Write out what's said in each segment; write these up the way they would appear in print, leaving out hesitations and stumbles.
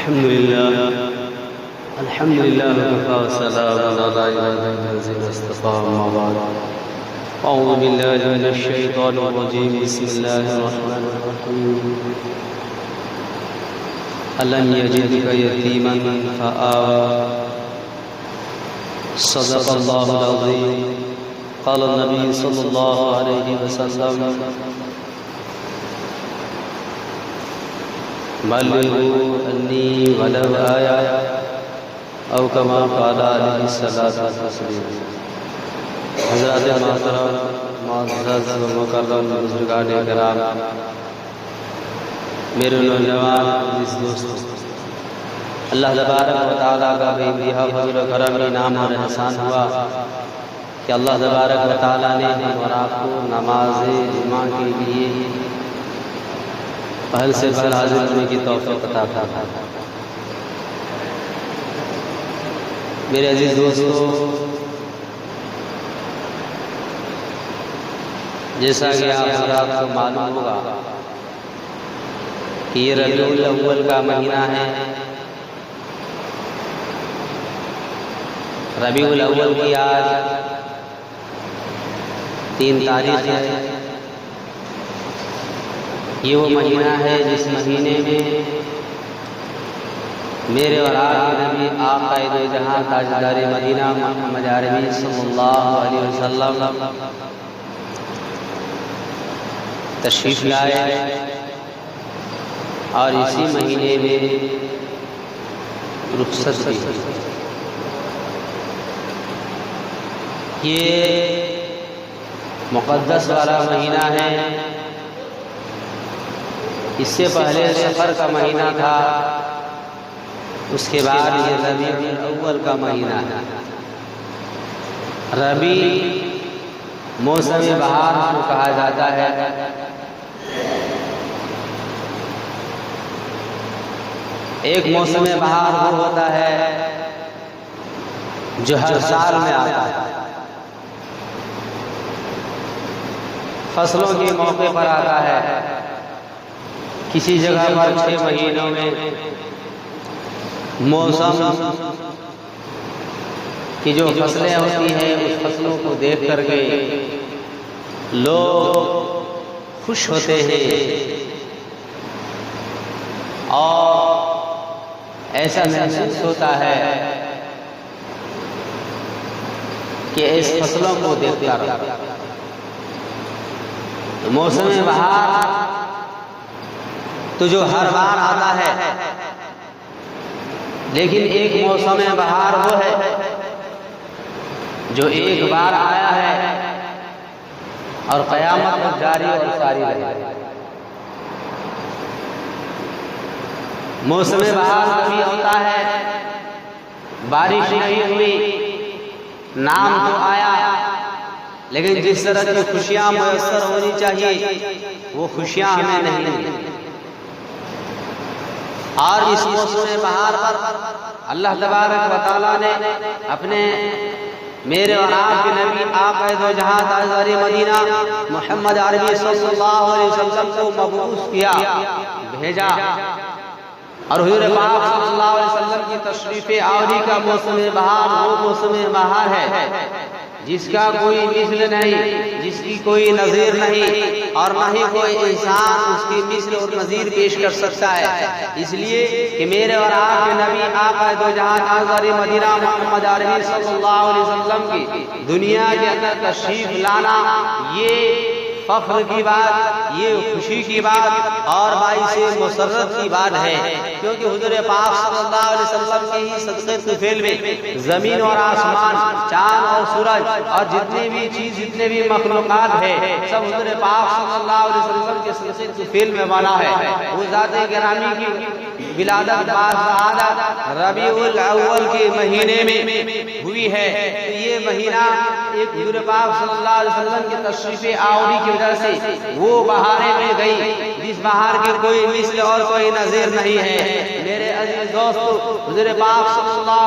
الحمد لله وكفى وسلام على عباده الذين اصطفى أما بعد أعوذ بالله من الشيطان الرجيم بسم الله الرحمن الرحيم ألم يجدك يتيما فآوى صدق الله العظيم قال النبي صلى الله عليه وسلم بلغوا عني ولو آية او كما قال علیہ الصلوۃ والتسلیم۔ حضرات محترم معزز و مکرم بزرگان کرام، میرے نوجوان عزیز دوستو، اللہ تبارک و تعالیٰ کا بے انتہا فضل و کرم انعام اور احسان ہوا کہ اللہ تبارک و تعالیٰ نے ہم اور آپ کو نماز جمعہ کے لیے پہل سے پہل حاضر ہونے کی توفیق عطا فرمایا۔ میرے عزیز دوستو، جیسا کہ آپ حضرات کو معلوم ہوگا کہ یہ ربیع الاول کا مہینہ ہے۔ ربیع الاول کی آج 3 تاریخ ہے۔ یہ وہ مہینہ ہے جس مہینے میں میرے اور آپ کے نبی آقا دو جہاں تاجدار مدینہ محمد عربی صلی اللہ علیہ وسلم تشریف لائے اور اسی مہینے میں رخصت دی۔ یہ مقدس والا مہینہ ہے۔ اس سے پہلے سفر کا مہینہ تھا، اس کے بعد یہ ربیع الاول کا مہینہ ہے۔ ربیع موسم بہار کو کہا جاتا ہے۔ ایک موسم بہار وہ ہوتا ہے جو ہر سال میں آتا ہے، فصلوں کے موقع پر آتا ہے۔ کسی جگہ پر 6 مہینوں میں موسم کی جو فصلیں ہوتی ہیں اس فصلوں کو دیکھ کر کے لوگ خوش ہوتے ہیں اور ایسا محسوس ہوتا ہے کہ اس فصلوں کو دیکھ کر موسم بہار تو جو ہر بار آتا ہے، لیکن ایک موسم بہار وہ ہے جو ایک بار آیا ہے اور قیامت تک جاری اور ساری رہے۔ موسم بہار کبھی ہوتا ہے بارش نہیں ہوئی، نام تو آیا، لیکن جس طرح کی خوشیاں میسر ہونی چاہیے وہ خوشیاں ہمیں نہیں ملی۔ اور اس موسم بہار پر اللہ تبارک و تعالیٰ نے اپنے میرے اور آپ کے نبی آقا دو جہاں تاجدار مدینہ محمد عربی صلی اللہ علیہ وسلم کو مبعوث کیا، بھیجا، اور حضور پاک صلی اللہ علیہ وسلم کی تشریف آوری کا موسم بہار وہ موسم بہار ہے جس کا کوئی مثل نہیں، جس کی کوئی نظیر نہیں، اور نہ ہی کوئی انسان اس کی مثل اور نظیر پیش کر سکتا ہے۔ اس لیے کہ میرے اور آپ کے نبی آقا دو جہاں تاجدار مدینہ محمد عربی صلی اللہ علیہ وسلم کی دنیا کے اندر تشریف لانا یہ فخر کی بات، یہ خوشی کی بات اور باعث مسرت کی بات ہے، کیونکہ حضور پاک صلی اللہ علیہ وسلم کے ہی صدقے طفیل میں زمین اور آسمان، چاند اور سورج اور جتنے بھی مخلوقات ہیں سب حضور پاک صلی اللہ علیہ وسلم کے صدقے طفیل میں بنا ہے۔ وہ ذات گرامی کی ولادت باسعادت ربیع الاول کے مہینے میں ہوئی ہے۔ یہ مہینہ ایک حضور پاک صلی اللہ علیہ وسلم کی تشریف آوری کی وجہ سے وہ بہاریں میں گئی جس بہار کی کوئی مثل اور کوئی نظیر نہیں ہے۔ میرے عزیز دوستو، حضور پاک صلی اللہ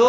2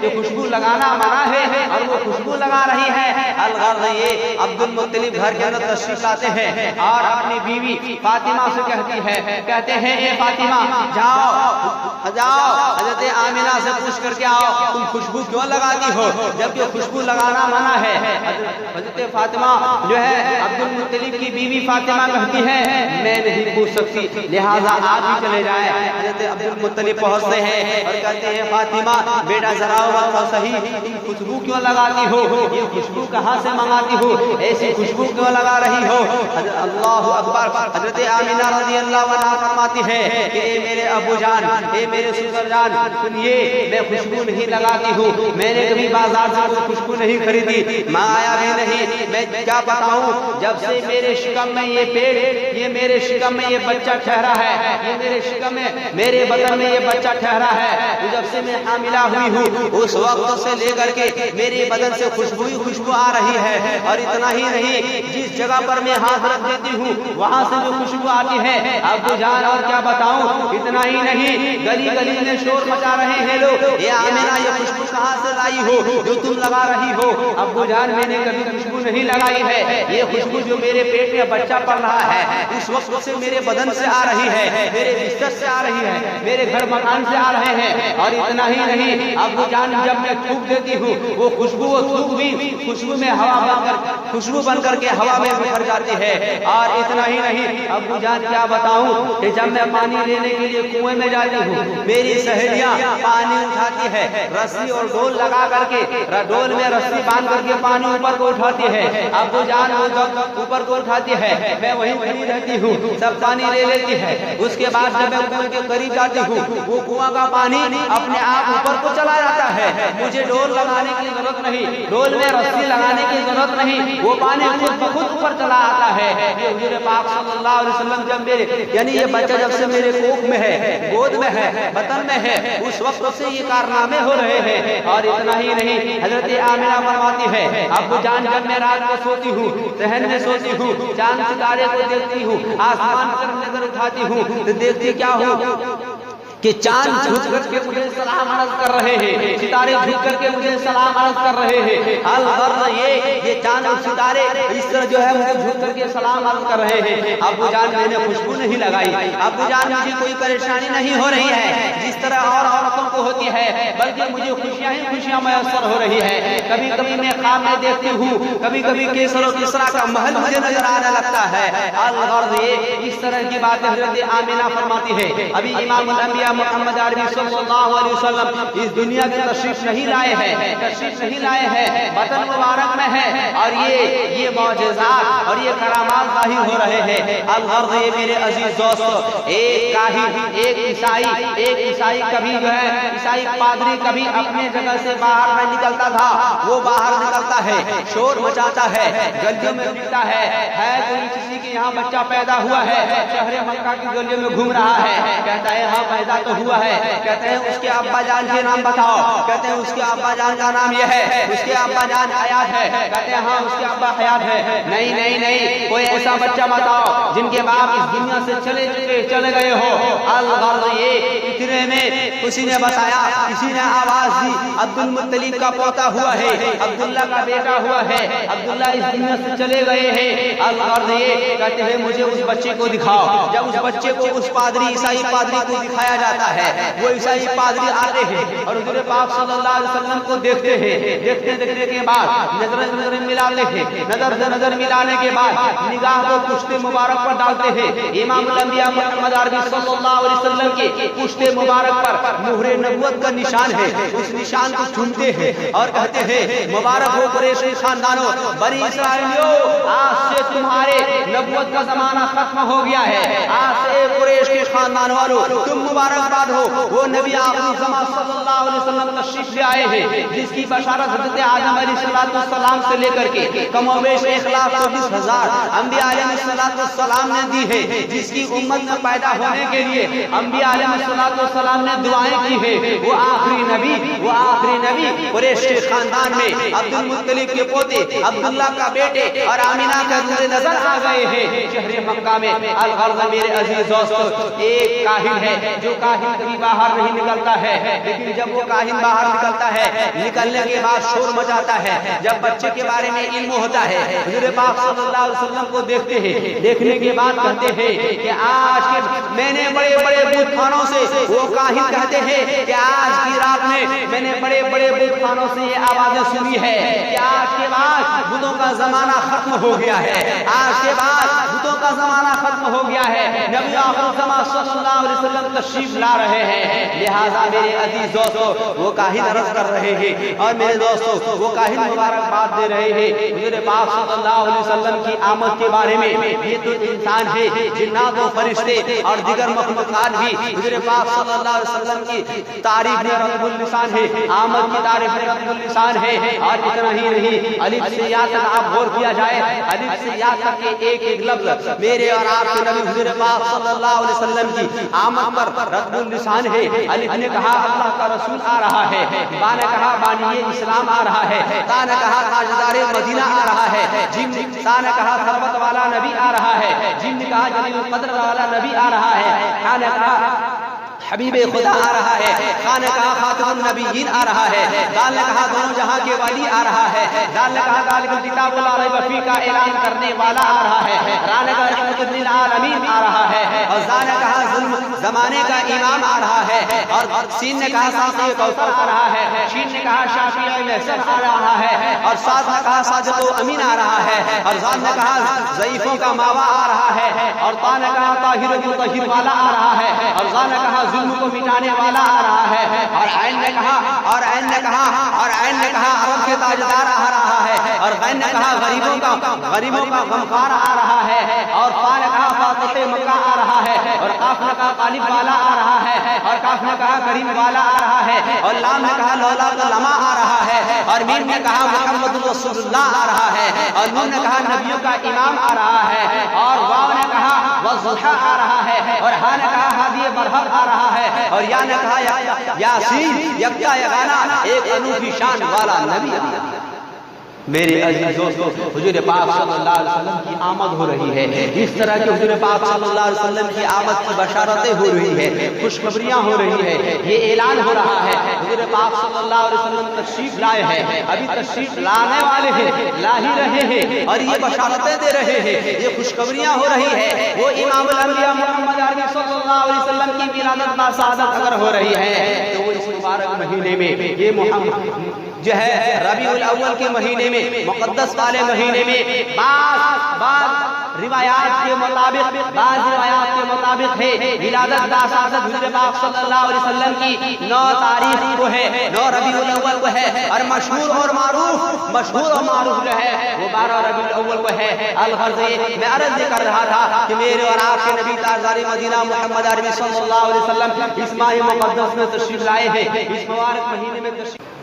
کہ خوشبو لگانا منع ہے اور وہ خوشبو لگا رہی ہے۔ الغرض یہ عبد المطلب گھر کے اندر تشریف لاتے ہیں اور اپنی بیوی فاطمہ سے کہتے ہیں اے فاطمہ جاؤ حضرت آمنہ سے پوچھ کر کے آؤ تم خوشبو کیوں لگاتی ہو جبکہ خوشبو لگانا منع ہے۔ حضرت فاطمہ جو ہے عبد المطلب کی بیوی فاطمہ کہتی ہے میں نہیں پوچھ سکتی لہٰذا آپ ہی چلے جائیں۔ حضرت عبد المطلب پہنچتے ہیں اور کہتے ہیں فاطمہ بیٹا ذرا بتاؤ صحیح تم خوشبو کیوں لگاتی ہو، یہ خوشبو کہاں سے منگاتی ہو، ایسی خوشبو کیوں لگا رہی ہو؟ اللہ اکبر۔ حضرت آمنہ رضی اللہ عنہا فرماتی ہے کہ اے میرے ابو جان، اے میرے سسر جان سنیے میں خوشبو نہیں لگاتی ہوں، میں نے کبھی بازار سے کوئی خوشبو نہیں خریدی، منگایا بھی نہیں، میں کیا بتاؤں جب سے میرے شکم میں یہ پیٹ، یہ میرے شکم میں یہ بچہ ٹھہرا ہے، یہ میرے شکم میں میرے بدن میں یہ بچہ ٹھہرا ہے، جب سے میں حاملہ ہوئی ہوں اس وقت سے لے کر کے میرے بدن سے خوشبو ہی خوشبو آ رہی ہے۔ اور اتنا ہی نہیں جس جگہ پر میں ہاتھ رکھ دیتی ہوں وہاں سے جو خوشبو آتی ہے ابو جان اور کیا بتاؤں۔ اتنا ہی نہیں گلی گلی میں شور مچا رہے ہیں لوگ اے آمنہ یہ خوشبو کہاں سے لائی ہو جو تم لگا رہی ہو؟ ابو جان میں نے کبھی خوشبو نہیں لگائی ہے، یہ خوشبو جو میرے پیٹ میں بچہ پڑ رہا ہے اس وقت سے میرے بدن سے آ رہی ہے، میرے بستر سے آ رہی ہے، میرے گھر مکان سے آ رہے ہیں۔ اور اتنا ہی نہیں ابو جان جب میں تھوک دیتی ہوں وہ خوشبو تھوک بھی خوشبو میں ہوا بن کر کے ہوا میں بکھر جاتی ہے۔ اور اتنا ہی نہیں ابو جان کیا بتاؤں کہ جب میں پانی لینے کے لیے کنویں میں جاتی ہوں میری سہیلیاں پانی اٹھاتی ہے رسی اور ڈول لگا کر کے، ڈول میں رسی باندھ کر کے پانی اوپر کو اٹھاتی ہے، ابو جان وہ جب اوپر کو اٹھاتی ہے میں وہیں کھڑی رہتی ہوں، سب پانی لے لیتی ہے۔ اس کے بعد جب میں کنویں کے قریب جاتی ہوں وہ کنواں کا پانی اپنے آپ اوپر کو چلا جاتا ہے، مجھے ڈول لگانے کی ضرورت نہیں، ڈول میں رسی لگانے کی ضرورت نہیں، وہ پانی خود بخود اوپر چلا آتا ہے۔ یہ حضور پاک صلی اللہ علیہ وسلم جب میرے یعنی یہ بچہ جب سے میرے کوکھ میں ہے، گود میں ہے، بطن میں ہے، اس وقت سے یہ کارنامے ہو رہے ہیں۔ اور اتنا ہی نہیں حضرت آمنہ فرماتی ہے ابو جان جب میں رات کو سوتی ہوں صحن میں سوتی ہوں چاند ستارے کو دیکھتی ہوں آسمان پر نظر اٹھاتی ہوں تو دیکھتی کیا ہوں کہ چاند جھک کر کے مجھے سلام عرض کر رہے ہیں، ستارے جھک کر کے مجھے سلام عرض کر رہے ہیں۔ الغرض یہ چاند اور ستارے اس طرح جو ہے مجھے جھک کر کے سلام عرض کر رہے ہیں۔ ابو جان میں نے خوشبو نہیں لگائی، ابو جان مجھے کوئی پریشانی نہیں ہو رہی ہے جس طرح اور عورتوں کو ہوتی ہے، بلکہ مجھے خوشیاں ہی خوشیاں میسر ہو رہی ہے۔ کبھی کبھی میں خواب میں دیکھتی ہوں کبھی کبھی کیسر و کسریٰ کا محل مجھے نظر آنے لگتا ہے۔ الغرض یہ اس طرح کی باتیں حضرت آمنہ فرماتی ہے۔ ابھی امام الانبیاء محمد عربی صلی اللہ علیہ وسلم اس دنیا کی تشریف نہیں لائے ہیں، بطن مبارک میں ہے اور یہ معجزات اور یہ کرامات ظاہر ہو رہے ہیں۔ الغرض یہ میرے عزیز دوست ایک کاہن ایک عیسائی کبھی جو ہے عیسائی پادری کبھی اپنے جگہ سے باہر نہیں نکلتا تھا، وہ باہر نکلتا ہے شور مچاتا ہے گلیوں میں پھرتا ہے کوئی کسی کے یہاں بچہ پیدا ہوا ہے شہر مکہ کی گلیوں میں گھوم رہا ہے، کہتا ہے ہاں پیدا تو ہوا ہے، کہتے ہیں اس کے ابا جان کے نام بتاؤ، کہتے ہیں اس کے ابا جان کا نام یہ ہے، اس کے ابا جان حیات ہے، کہتے ہیں ہاں اس کے ابا حیات ہے، نہیں کوئی ایسا بچہ بتاؤ جن کے باپ اس دنیا سے چلے گئے ہو۔ الغرض یہ اتنے میں کسی نے بتایا، کسی نے آواز دی عبد المطلب کا پوتا ہوا ہے، عبداللہ کا بیٹا ہوا ہے، عبداللہ اس دنیا سے چلے گئے ہیں۔ الغرض یہ کہتے ہیں مجھے اس بچے کو دکھاؤ، جب اس بچے کو اس عیسائی پادری کو دکھایا جاتا ہے وہ عیسائی پادری آتے ہیں اور حضور پاک صلی اللہ علیہ وسلم کو دیکھتے ہیں، دیکھنے کے بعد نظر ملانے کے بعد نگاہ کو پشت مبارک پر ڈالتے ہیں، امام الانبیاء محمد عربی صلی اللہ علیہ وسلم کی پشت مبارک پر مہر نبوت کا نشان ہے، اس نشان کو چومتے ہیں اور کہتے ہیں مبارک ہو قریشی خاندانوں، بنی اسرائیلیوں، آج سے تمہارے نبوت کا زمانہ ختم ہو گیا ہے، آج سے قریش کے خاندان والوں تم مبارکباد ہو، وہ نبی آخری زمان صلی اللہ علیہ وسلم تشریف لے آئے ہیں جس کی بشارت حضرت آدم علیہ السلام سے لے کر کے کم و بیش 1,24,000 انبیاء علیہ السلام نے دی ہے، جس کی امت میں پیدا ہونے کے لیے انبیاء علیہ السلام نے دعائیں کی ہے۔ وہ آخری نبی قریش کے خاندان میں عبد المطلب کے پوتے عبداللہ کا بیٹے اور آمینہ کا نظر آ گئے ہیں شہر مکہ میں۔ الغرض میرے عزیز دوست، ایک کاہن ہے جو کاہن کبھی باہر نہیں نکلتا ہے، لیکن جب وہ کاہن باہر نکلتا ہے، نکلنے کے بعد شور مچاتا ہے۔ جب بچے کے بارے میں علم ہوتا ہے، حضور پاک صلی اللہ علیہ وسلم کو دیکھتے ہیں، دیکھنے کے بعد کہتے ہیں کہ آج کے میں نے بڑے بڑے بت خانوں سے، وہ کاہن کہتے ہیں کہ آج کی رات میں نے بڑے بڑے بت خانوں سے یہ آوازیں سنی ہے کہ آج کے بعد بتوں کا زمانہ ختم ہو گیا ہے، آج کے بعد بتوں کا زمانہ ختم ہو گیا ہے، نبی آخر الزمان صلی اللہ علیہ وسلم تشریف لا رہے ہیں۔ لہذا میرے عزیز دوستو، وہ کاہن عرض کر رہے ہیں اور میرے دوستو وہ کاہن مبارکباد دے رہے ہیں حضور پاک صلی اللہ علیہ وسلم کی آمد کے بارے میں۔ یہ تو انسان ہے، جنات و فرشتے اور دیگر مخلوقات بھی حضور پاک صلی اللہ علیہ وسلم کی تعریف میں رب اللسان ہے، آمد کی تعریف میں رب اللسان ہے۔ اور اتنا ہی نہیں، الف سے یا تک آپ غور کیا جائے، الف سے یا تک کے ایک ایک لفظ میرے اور آپ کے نبی حضور پاک صلی اللہ علیہ وسلم کی آمد پر رب اللسان ہے۔ الف نے کہا اللہ کا رسول آ رہا ہے، با نے کہا بانی اسلام آ رہا ہے، تا نے کہا تاجدار مدینہ آ رہا ہے، جیم تا نے کہا ثروت والا نبی آ رہا ہے، جیم نے کہا جلیل القدر والا نبی آ رہا ہے، ہا نے کہا حبیب خدا آ رہا ہے، خان نے کہا خاتم النبیین آ رہا ہے، دال نے کہا دونوں جہاں کے ولی آ رہا ہے، دال نے کہا ذالک الکتاب لا ریب فیہ کا اعلان کرنے والا آ رہا ہے، را نے کہا رحمت للعالمین آ رہا ہے، اور زا نے کہا ظلم زمانے کا امام آ رہا ہے، اور سین نے کہا ساقی کوثر آ رہا ہے، شین نے کہا شافعی محسن آ رہا ہے، اور صاد نے کہا صادق و امین آ رہا ہے، اور زاد نے کہا ضعیفوں کا ماوا آ رہا ہے، اور تا نے کہا طاہر و مطہر والا آ رہا ہے، اور زا نے کہا ظلم کو مٹانے والا آ رہا ہے، اور عین نے کہا عرب کے تاجدار آ رہا ہے، اور غین نے کہا غریبوں کا غمخوار آ رہا ہے، اور فا نے کہا فاتح مکہ آ رہا ہے، اور قاف نے کہا غالب والا آ رہا ہے، اور کاف نے کہا کریم والا آ رہا ہے، اور لام نے کہا لولا لما آ رہا ہے، اور میم نے کہا محمد رسول اللہ آ رہا ہے، اور نون نے کہا نبیوں کا امام آ رہا ہے، اور واو نے کہا والضحیٰ آ رہا ہے، اور ہا نے کہا ہادی برہر آ رہا ہے، اور یا نے کہا یاسین یکتا یگانا ایک انوکھی شان والا نبی آ رہا ہے۔ میرے عزیز دوستو، حضور پاک صلی اللہ علیہ وسلم کی آمد ہو رہی ہے، اس طرح کہ حضور پاک صلی اللہ علیہ وسلم کی آمد کی بشارتیں ہو رہی ہے، خوشخبریاں ہو رہی ہے، یہ اعلان ہو رہا ہے حضور پاک صلی اللہ علیہ وسلم تشریف لائے ہیں، ابھی تشریف لانے والے ہیں، لا ہی رہے ہیں، اور یہ بشارتیں دے رہے ہیں، یہ خوشخبریاں ہو رہی ہے۔ وہ امام الانبیاء محمد عربی صلی اللہ علیہ وسلم کی ولادت باسعادت اگر ہو رہی ہے تو وہ اس مبارک مہینے میں، یہ محمد جو ہے ربیع الاول کے مہینے میں، مقدس والے مہینے میں، بعض روایات کے مطابق ہے ولادت باسعادت حضور پاک صلی اللہ علیہ وسلم کی 9 تاریخ کو ہے، 9 ربیع الاول کو ہے، اور مشہور اور معروف جو ہے وہ 12 ربیع الاول کو ہے۔ الغرض میں عرض کر رہا تھا کہ میرے اور آپ کے نبی تاجدار مدینہ محمد عربی صلی اللہ علیہ وسلم اس ماہ مقدس میں تشریف لائے ہیں، اس مبارک مہینے میں تشریف